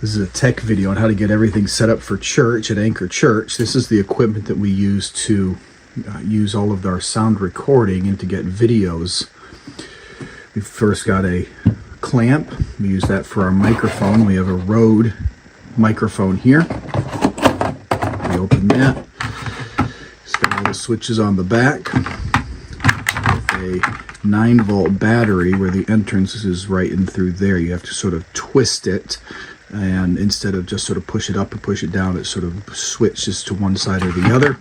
This is a tech video on how to get everything set up for church at Anchor Church. This is the equipment that we use to use all of our sound recording and to get videos. We've first got a clamp. We use that for our microphone. We have a Rode microphone here. We open that. It's got all the switches on the back. With a 9-volt battery where the entrance is right in through there. You have to sort of twist it, and instead of just sort of push it up or push it down, it sort of switches to one side or the other.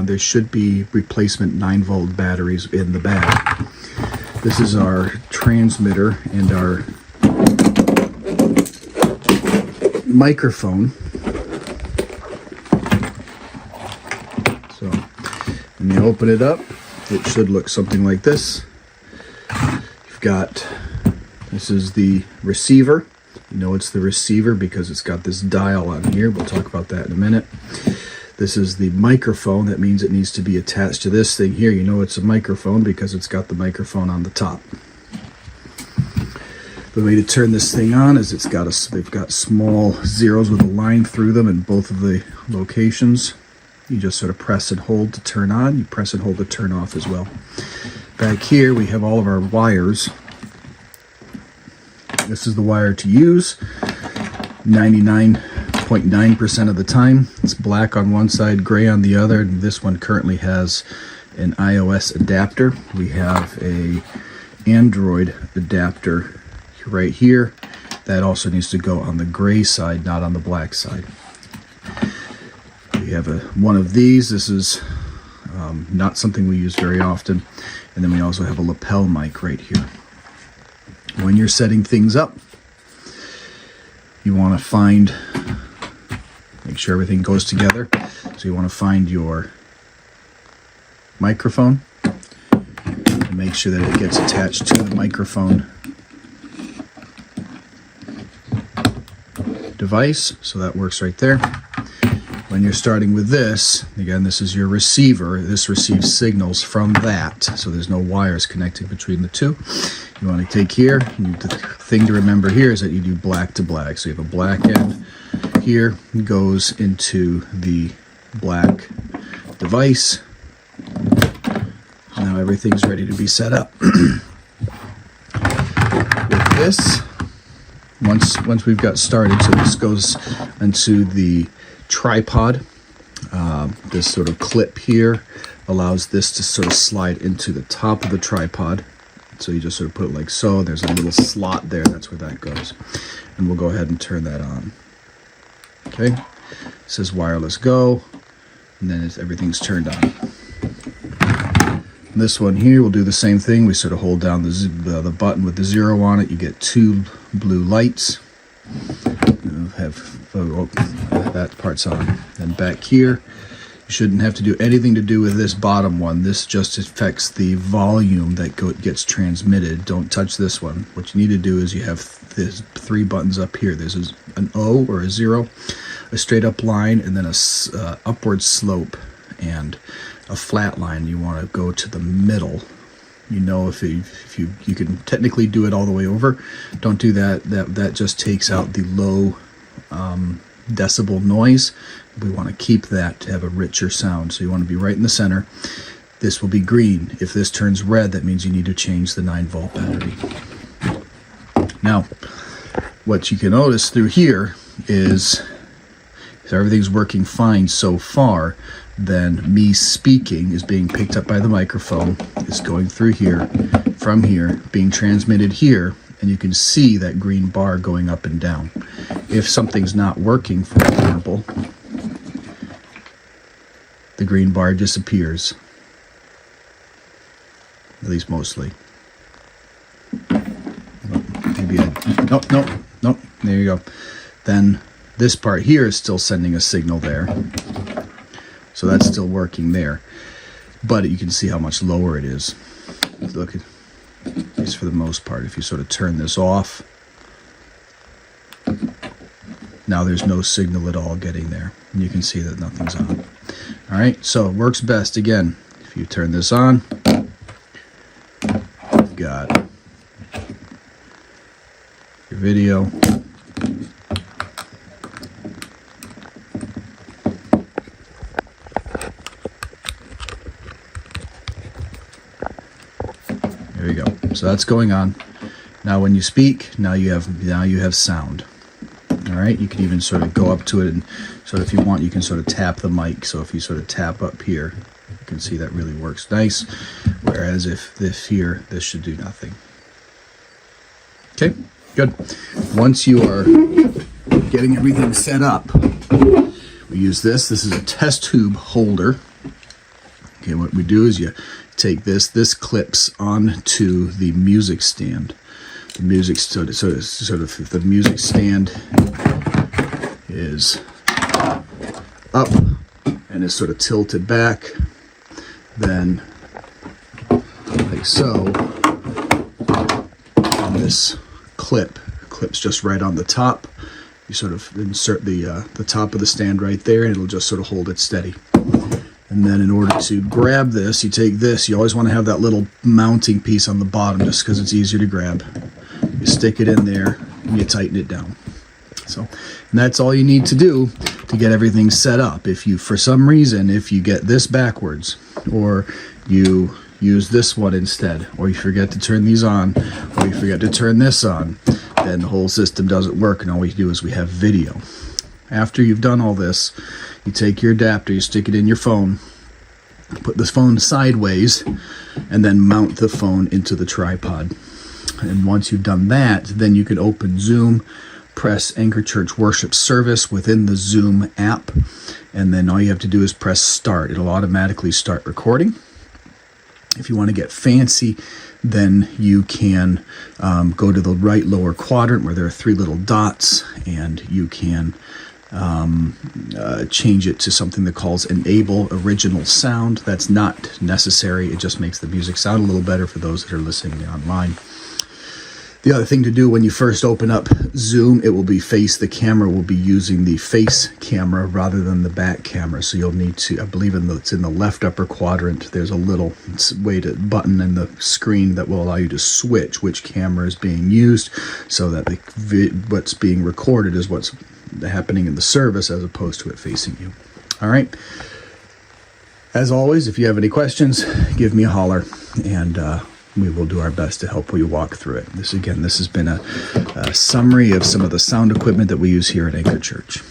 There should be replacement 9-volt batteries in the bag. This is our transmitter and our microphone. So when you open it up, it should look something like this. You've got, this is the receiver. You know it's the receiver because it's got this dial on here. We'll talk about that in a minute. This is the microphone. That means it needs to be attached to this thing here. You know it's a microphone because it's got the microphone on the top. The way to turn this thing on is they've got small zeros with a line through them in both of the locations. You just sort of press and hold to turn on. You press and hold to turn off as well. Back here we have all of our wires. This is the wire to use 99.9% of the time. It's black on one side, gray on the other. And this one currently has an iOS adapter. We have a Android adapter right here. That also needs to go on the gray side, not on the black side. We have one of these. This is not something we use very often. And then we also have a lapel mic right here. When you're setting things up, you want to make sure everything goes together. So you want to find your microphone and make sure that it gets attached to the microphone device. So that works right there. When you're starting with this, again, this is your receiver. This receives signals from that. So there's no wires connecting between the two. You want to take here, the thing to remember here is that you do black to black. So you have a black end here, goes into the black device. Now everything's ready to be set up. With this, once we've got started, so this goes into the tripod. This sort of clip here allows this to sort of slide into the top of the tripod. So you just sort of put it like so. There's a little slot there. That's where that goes. And we'll go ahead and turn that on. Okay. It says wireless go. And then everything's turned on. This one here, we'll do the same thing. We sort of hold down the button with the 0 on it. You get 2 blue lights. That part's on. And back here, you shouldn't have to do anything to do with this bottom one. This just affects the volume that gets transmitted. Don't touch this one. What you need to do is you have this 3 buttons up here. There's an O or a 0, a straight up line, and then a upward slope and a flat line. You want to go to the middle. You know, if you can technically do it all the way over, don't do that. That just takes out the low decibel noise. We want to keep that to have a richer sound. So you want to be right in the center. This will be green. If this turns red, that means you need to change the 9-volt battery. Now, what you can notice through here is if everything's working fine so far, then me speaking is being picked up by the microphone. It's going through here, from here, being transmitted here, and you can see that green bar going up and down. If something's not working, for example, the green bar disappears, at least mostly. Nope, there you go. Then this part here is still sending a signal there. So that's still working there. But you can see how much lower it is. Look, at least for the most part, if you sort of turn this off, now there's no signal at all getting there. And you can see that nothing's on. All right, so it works best, again, if you turn this on, you've got your video, There you go. So that's going on. Now when you speak, now you have sound. All right, you can even sort of go up to it and sort of, if you want, you can sort of tap the mic. So if you sort of tap up here, you can see that really works nice. Whereas if this here, this should do nothing. Okay, good. Once you are getting everything set up, we use this. This is a test tube holder. Okay, what we do is you take this clips onto the music stand. The music sort of if the music stand is up and is sort of tilted back, then like so, and this clips just right on the top. You sort of insert the top of the stand right there, and it'll just sort of hold it steady. And then in order to grab this, you take this. You always want to have that little mounting piece on the bottom just because it's easier to grab. You stick it in there and you tighten it down. So, and that's all you need to do to get everything set up. If you, for some reason, if you get this backwards, or you use this one instead, or you forget to turn these on, or you forget to turn this on, then the whole system doesn't work, and all we do is we have video. After you've done all this, you take your adapter, you stick it in your phone, put the phone sideways, and then mount the phone into the tripod. And once you've done that, then you can open Zoom, press Anchor Church Worship Service within the Zoom app, and then all you have to do is press start. It'll automatically start recording. If you want to get fancy, then you can go to the right lower quadrant where there are 3 little dots, and you can change it to something that calls Enable Original Sound. That's not necessary. It just makes the music sound a little better for those that are listening online. The other thing to do when you first open up Zoom, it will be the camera will be using the face camera rather than the back camera. So you'll need to, I believe it's in the left upper quadrant, there's a little button in the screen that will allow you to switch which camera is being used, so that what's being recorded is what's happening in the service as opposed to it facing you. All right. As always, if you have any questions, give me a holler, and we will do our best to help you walk through it. This has been a summary of some of the sound equipment that we use here at Anchor Church.